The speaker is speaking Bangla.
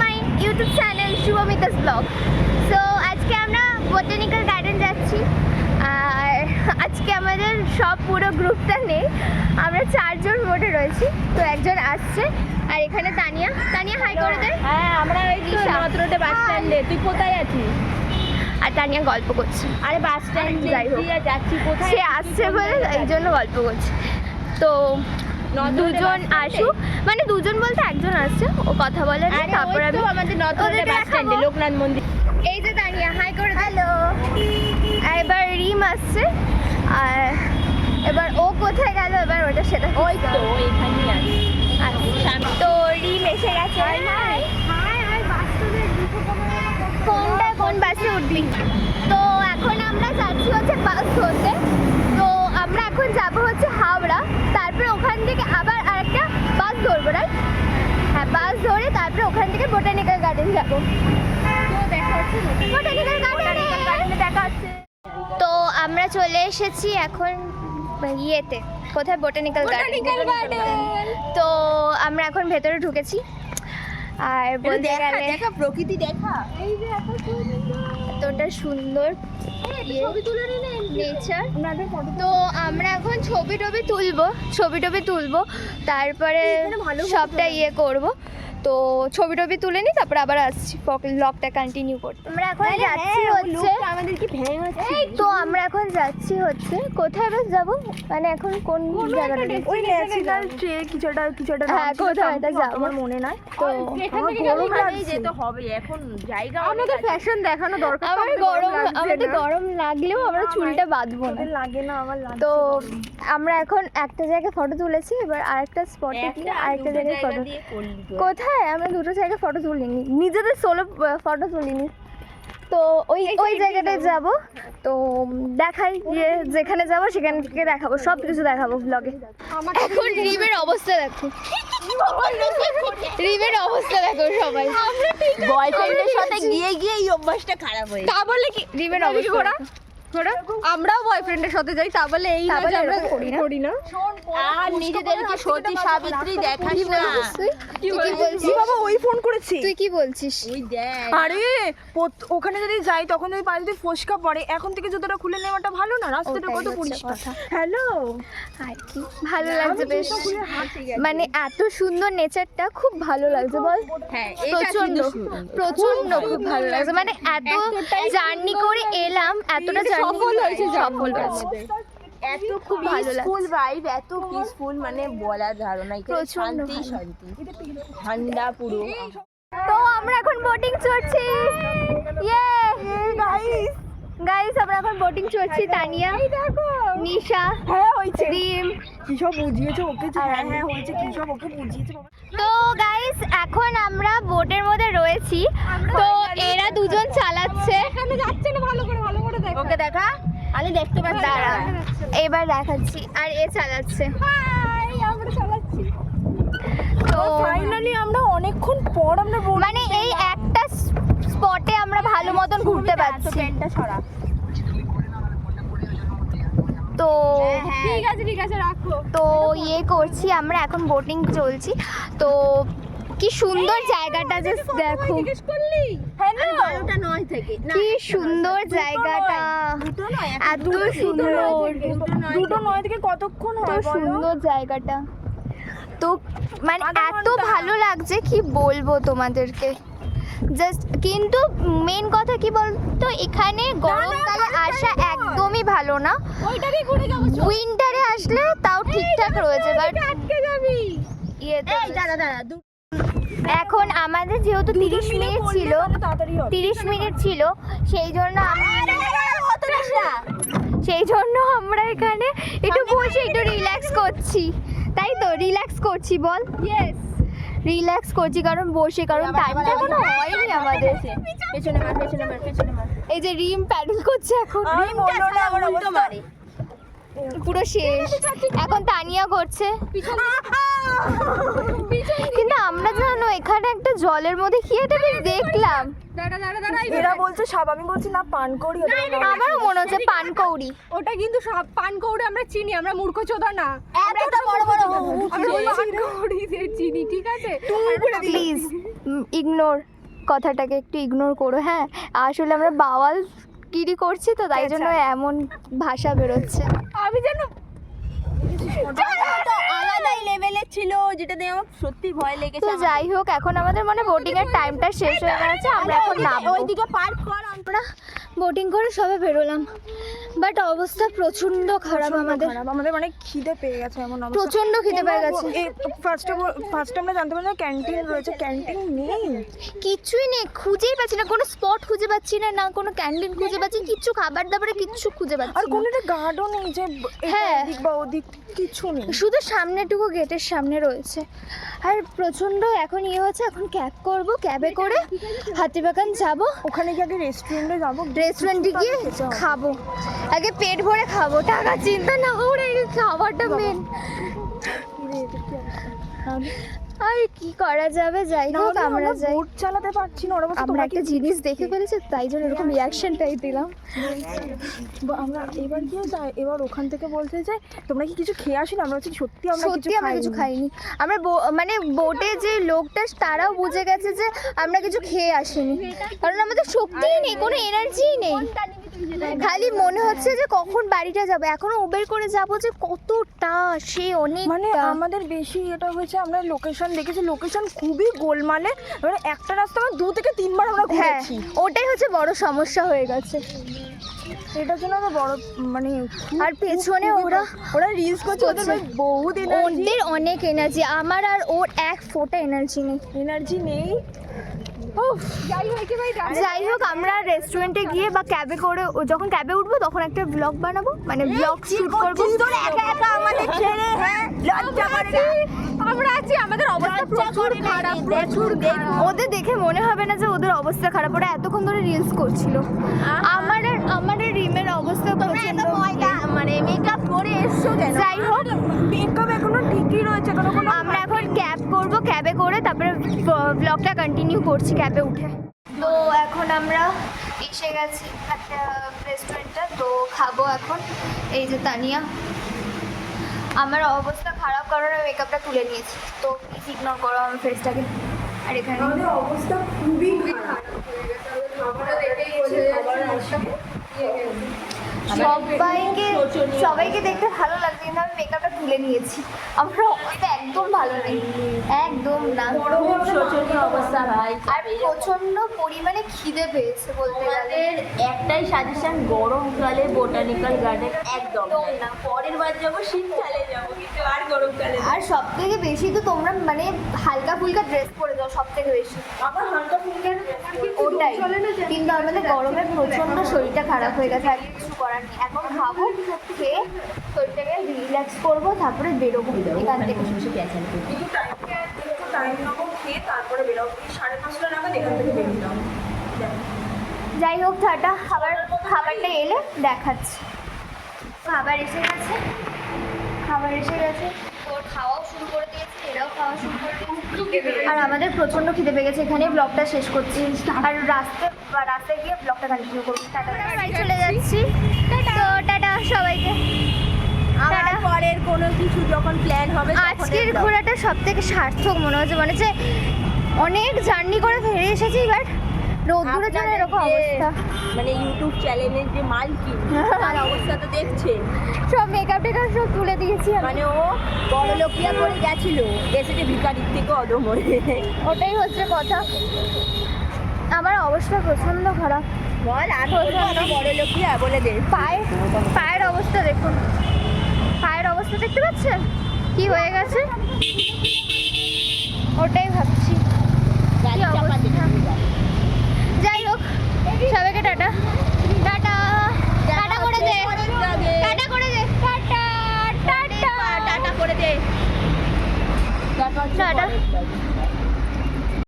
মাই YouTube channel Shubhamita's blog. So আজকে আমরা বোটানিক্যাল গার্ডেন যাচ্ছি। আর আজকে আমাদের সব পুরো গ্রুপটা নেই, আমরা 4 জন মোটে রয়েছি। তো একজন আসছে, আর এখানে তানিয়া হাই করে দে। হ্যাঁ, আমরা এই নর্থ রোডে বাস স্ট্যান্ডে। তুই কোথায় আছিস? আর তানিয়া গল্প করছে। আরে বাস স্ট্যান্ডে যাচ্ছি। কোথায় সে আসছে বলে এই জন্য গল্প করছে। তো দুজন আসুক, মানে দুজন বলতে একজন আসছে, ও কথা বলে না। তারপর আমি আমাদের নর্থ রোডে বাস স্ট্যান্ডে লোকনাথ মন্দির। এই যে তানিয়া হাই করে হ্যালো। এবার রিম আসছে, আর এবার ও কোথায় গেল এবার ওটা সেটা ওই তো এখানেই আছে। তো রিম এসে গেছে। কোন বাসে উঠবি? তো এখন আমরা যাচ্ছি হচ্ছে বাস ধরতে। তো আমরা এখন যাব হচ্ছে হাওড়া, তারপরে ওখান থেকে আবার আরেকটা বাস ধরবো, রাইট? হ্যাঁ, বাস ধরে তারপরে ওখান থেকে বোটানিক্যাল গার্ডেন যাবো। তো দেখা হচ্ছে বোটানিক্যাল গার্ডেনে দেখা হচ্ছে। তো আমরা চলে এসেছি এখন ইয়েতে, কোথায়? Botanical garden. তো আমরা এখন ভেতরে ঢুকেছি। আর বলতে গেলে দেখা প্রকৃতি দেখা, এই যে এতটা সুন্দর নেচার। তো আমরা এখন ছবি টবি তুলবো, তারপরে সবটা ইয়ে করব। তো ছবি টবি তুলে নিই, তারপরে আবার আসছি ব্লগটা কন্টিনিউ করতে। আমরা এখন যাচ্ছি হচ্ছে আমাদের কি ভ্যাং আছে। তো আমরা এখন যাচ্ছি হচ্ছে কোথায় বেশ যাবো, মানে এখন কোন জায়গাটা? ওই ন্যাশনাল ট্রে কিছুটা হ্যাঁ, কোথায় এটা যাবো আমার মনে নাই। তো গরম যেতে হবে এখন, জায়গা আমাদের ফ্যাশন দেখানো দরকার। আমাদের গরম লাগলেও আমরা চুলটা বাঁধবো না। লাগে না আমার। তো আমরা এখন একটা জায়গায় ফটো তুলেছি, এবার আরেকটা স্পটে গিয়ে আরেকটা জায়গায় ফটো। কোথায়? আমরা দুটো জায়গায় ফটো তুলিনি, নিজেদের সোলো ফটো তুলিনি। তো ওই জায়গাটায় যাব। তো দেখাই যে যেখানে যাব সেখান থেকে দেখাবো, সব কিছু দেখাবো ব্লগে। এখন রিমের অবস্থা দেখো, রিমের অবস্থা দেখো সবাই। বয়ফ্রেন্ডের সাথে গিয়ে এই অভ্যাসটা খারাপ হয়ে তা বলে কি রিমের অবস্থা? আমরাও বয়ফ্রেন্ডের সাথে যাই, তা বলে এই না যে আমরা করি না। আর নিজেদেরকে সতী সাবিত্রী দেখাস না। কি বলছিস বাবা? ওই ফোন করেছি। তুই কি বলছিস? ওই দেখ, আরে ওখানে যদি যাই তখন যদি পায়ে যদি ফোসকা পড়ে, এখন থেকে জুতোটা খুলে নেওয়াটা ভালো না? রাস্তাটা কত পরিষ্কার। হ্যালো, আর কি ভালো লাগছে বেশ, মানে এত সুন্দর নেচারটা খুব ভালো লাগছে বল। হ্যাঁ, প্রচন্ড খুব ভালো লাগছে, মানে এত জার্নি করে এলাম, এতটা সফল হয়েছে। এত খুব ভালো লাগছে। পিসফুল ভাইব, এত পিসফুল, মানে বলার ধারণা। এখানে শান্তি ঠান্ডা পুরো। তো আমরা এখন বোটিং চড়ছি। ইয়ে গাইস, আমরা এখন বোটিং চড়ছি। তানিয়া, নিশা, হ্যাঁ হয়েছে, রিম। কি সব বুঝিয়েছে ওকে যে হ্যাঁ হয়েছে, কি সব ওকে বুঝিয়েছে। তো গাইস, এখন আমরা বোটের মধ্যে রয়েছি। তো এরা দুজন চালাচ্ছে। ওকে দেখা, আমি দেখতে পাচ্ছি। দাঁড়া, এবার দেখাচ্ছি। আর এ চালাচ্ছে। তো ফাইনালি আমরা অনেকক্ষণ পর আমরা মানে এই একটা স্পটে আমরা ভালো মতন ঘুরতে পারছি। পেনটা সরা। তো ঠিক আছে রাখো। তো ইয়ে করছি আমরা, এখন বোটিং চলছি। তো কি সুন্দর জায়গাটা, জাস্ট দেখো হ্যাঁ না, 12:09 থেকে কি সুন্দর জায়গাটা, এত সুন্দর, 2:09 থেকে কতক্ষণ এত হয় বলো? সুন্দর জায়গাটা। তো মানে এত ভালো লাগছে কি বলবো তোমাদেরকে, জাস্ট। কিন্তু মেন কথা কি বলতো, এখানে গরমকালে আসা একদমই ভালো না। উইন্টারে আসলে তাও ঠিকঠাক রয়েছে, বাট এখন আমাদের যেহেতু 30 মিনিট ছিল, সেই জন্য আমরা এখানে একটু বসে একটু রিল্যাক্স করছি। তাই তো রিল্যাক্স করছি, বল। রিল্যাক্স করছি কারণ টাইমটা এখনো হয়নি আমাদের। এই যে রিম প্যাডেল করছে এখন, পুরো শেষ। এখন তানিয়া করছে, কিন্তু আমরা জানো এখানে ওখানে একটা জলের মধ্যে কি একটা বেশ দেখলাম। এরা বলছে সাপ, আমি বলছি না পানকৌড়ি। আমারও মনে হচ্ছে পানকৌড়ি। ওটা কিন্তু সব পানকৌড়ি আমরা চিনি, আমরা মূর্খ চোদা না, এতটা বড় বড় আমরা পানকৌড়ি চিনি, ঠিক আছে? প্লিজ ইগনোর, কথাটাকে একটু ইগনোর করো। হ্যাঁ আসলে আমরা বাওয়াল গিরি করছি তো তাই জন্য এমন ভাষা বেরোচ্ছে। আমি যেন আলাদাই লেভেলের ছিল, যেটা দিয়ে আমার সত্যি ভয় লেগেছে। তো যাই হোক, এখন আমাদের মানে বোটিং এর টাইমটা শেষ হয়ে গেছে, আমরা এখন নামবো। ওইদিকে পার্ক কর। আমরা বোটিং করে সবে বেরোলাম, বাট অবস্থা প্রচন্ড খারাপ আমাদের। আমাদের মানে খিদে পেয়ে গেছে, এমন অবস্থা। প্রচন্ড খিদে পেয়ে গেছে। ফার্স্টে আমরা জানতে পারলাম ক্যান্টিন রয়েছে, ক্যান্টিন নেই, কিছুই নেই, খুঁজেই পাচ্ছি না, কোনো স্পট খুঁজে পাচ্ছি না, না কোনো ক্যান্টিন খুঁজে পাচ্ছি, কিচ্ছু খাবার দাবারে কিচ্ছু খুঁজে পাচ্ছি আর না। কোনো একটা গার্ডও নেই যে হ্যাঁ। এদিক বা ওদিক কিছু নেই, শুধু সামনেটুকু গেটের সামনে রয়েছে। আর প্রচন্ড এখন হচ্ছে, এখন ক্যাব করব, ক্যাবে করে হাতিবাগান যাব। ওখানে কি আগে রেস্টুরেন্টে যাবো, রেস্টুরেন্টে গিয়ে খাবো, আগে পেট ভরে খাবো, টাকা চিন্তা না করে খাবারটা মেন। আর কি করা যাবে, যাই হোক আমরা যাই। বোট চালাতে পারছি না, ওরা বলছে আমরা একটা জিনিস দেখে ফেলেছি তাই জন্য এরকম রিয়াকশনটাই দিলাম। আমরা এবার গিয়ে যাই, এবার ওখান থেকে বলতে যাই তোমরা কি কিছু খেয়ে আসি না, আমরা বলছি সত্যি আমরা কিছু খাইনি। আমরা মানে বোটে যে লোকটা তারাও বুঝে গেছে যে আমরা কিছু খেয়ে আসিনি, কারণ আমাদের শক্তিই নেই, কোনো এনার্জিই নেই, খালি মনে হচ্ছে যে কখন বাড়িটা যাবো। এখনো উবের করে যাবো যে কতটা, সে অনেক মানে আমাদের বেশি এটা হয়েছে, আমরা লোকেশন দেখেছি, লোকেশন খুবই গোলমালে, এবারে একটা রাস্তা আমরা 2 থেকে 3 বার আমরা হ্যাঁ ঘুরেছি। ওটাই হচ্ছে বড় সমস্যা হয়ে গেছে। এটার জন্য আমরা বড় মানে আর পেছনে ওরা রিলস করছে, ওদের ভাই বহুত ওদের অনেক এনার্জি, আমার আর ওর এক ফোঁটা এনার্জি নেই। যাই হোক আমরা রেস্টুরেন্টে গিয়ে বা ক্যাবে করে, যখন ক্যাবে উঠবো তখন একটা ব্লগ বানাবো, মানে ব্লগ শুট করবো। আমাদের ছেড়ে লজ্জা করে না, আমরা আছি, আমাদের অবস্থা প্রচুর খারাপ, প্রচুর খারাপ। ওদের দেখে মনে হবে না যে ওদের অবস্থা খারাপ, ওরা এতক্ষণ ধরে রিলস করছিল। আমাদের রিমের অবস্থা মানে মেকআপ করে এসছো কেন? যাই হোক মেকআপ এখনো ঠিকই রয়েছে, কোনো আমরা এখন ক্যাব করব, ক্যাবে করে তারপরে ব্লগটা কন্টিনিউ করছি ক্যাবে উঠে। তো এখন আমরা এসে গেছি একটা রেস্টুরেন্টে, তো খাবো এখন। এই যে তানিয়া, আমার অবস্থা খারাপ কারণ আমি মেকআপটা তুলে নিয়েছি, তো প্লিজ ইগনোর করো আমার ফেসটাকে। আর এখানে আমাদের অবস্থা খুবই খারাপ হয়ে গেছে, খাবারটা দেখেই বোঝা যাচ্ছে সবাইকে দেখতে ভালো লাগছে, কিন্তু আমি মেকআপটা তুলে নিয়েছি। আমার অবস্থা একদম ভালো নেই, একদম না, শোচনীয় অবস্থা ভাই। আর প্রচন্ড পরিমাণে খিদে পেয়েছে বলতে গেলে। একটাই সাজেশন, গরমকালে বোটানিক্যাল গার্ডেন একদম না, পরের বার যাবো শীতকালে যাবো, কিন্তু আর গরমকালে। আর সব থেকে বেশি তো তোমরা মানে হালকা ফুলকা ড্রেস পরে যাও সব থেকে বেশি, আমার হালকা ফুলকা ওটাই। কিন্তু আমাদের গরমে প্রচন্ড শরীরটা খারাপ হয়ে গেছে, আর কিছু করার নেই। এখন খাবো, খেয়ে শরীরটাকে রিল্যাক্স করবো, তারপরে বেরোবো এখান থেকে। একটু টাইম নেবো, খেয়ে তারপরে বেরোবো, 5:30 নাগাদ এখান থেকে বেরোলাম। যাই হোক টাটা, খাবারটা এলে দেখাচ্ছি। খাবার এসে গেছে, ওর খাওয়াও শুরু করে দিয়েছে, এরাও খাওয়া শুরু করে দিয়েছে, আর আমাদের প্রচণ্ড খিদে পেয়ে গেছে। এখানেই ব্লগটা শেষ করছি, আর রাস্তায় গিয়ে ব্লগটা কন্টিনিউ করবো। টাটা, বাড়ি চলে যাচ্ছি। তো টাটা সবাইকে। আবার পরের কোনো কিছু যখন প্ল্যান হবে আজকের ঘোরাটা সব থেকে সার্থক মনে হচ্ছে, অনেক জার্নি করে ফিরে এসেছি, বাট রোদ্দুরের জন্য এরকম অবস্থা। মানে ইউটিউব চ্যানেলের যে মালকিন, তার অবস্থা তো দেখছেন, সব মেকআপ টেকআপ সব তুলে দিয়েছি আমি। মানে ও বড়লোকিয়া করে গেছিল, এসেছে ভিখারির থেকে অদম হয়ে। ওটাই হচ্ছে কথা, আমার অবস্থা প্রচন্ড খারাপ। বল আমি বড়লোকিয়া বলে দে। পায়ের অবস্থা দেখুন, পায়ের অবস্থা দেখতে পাচ্ছেন কি হয়ে গেছে, ওটাই ভাবছি।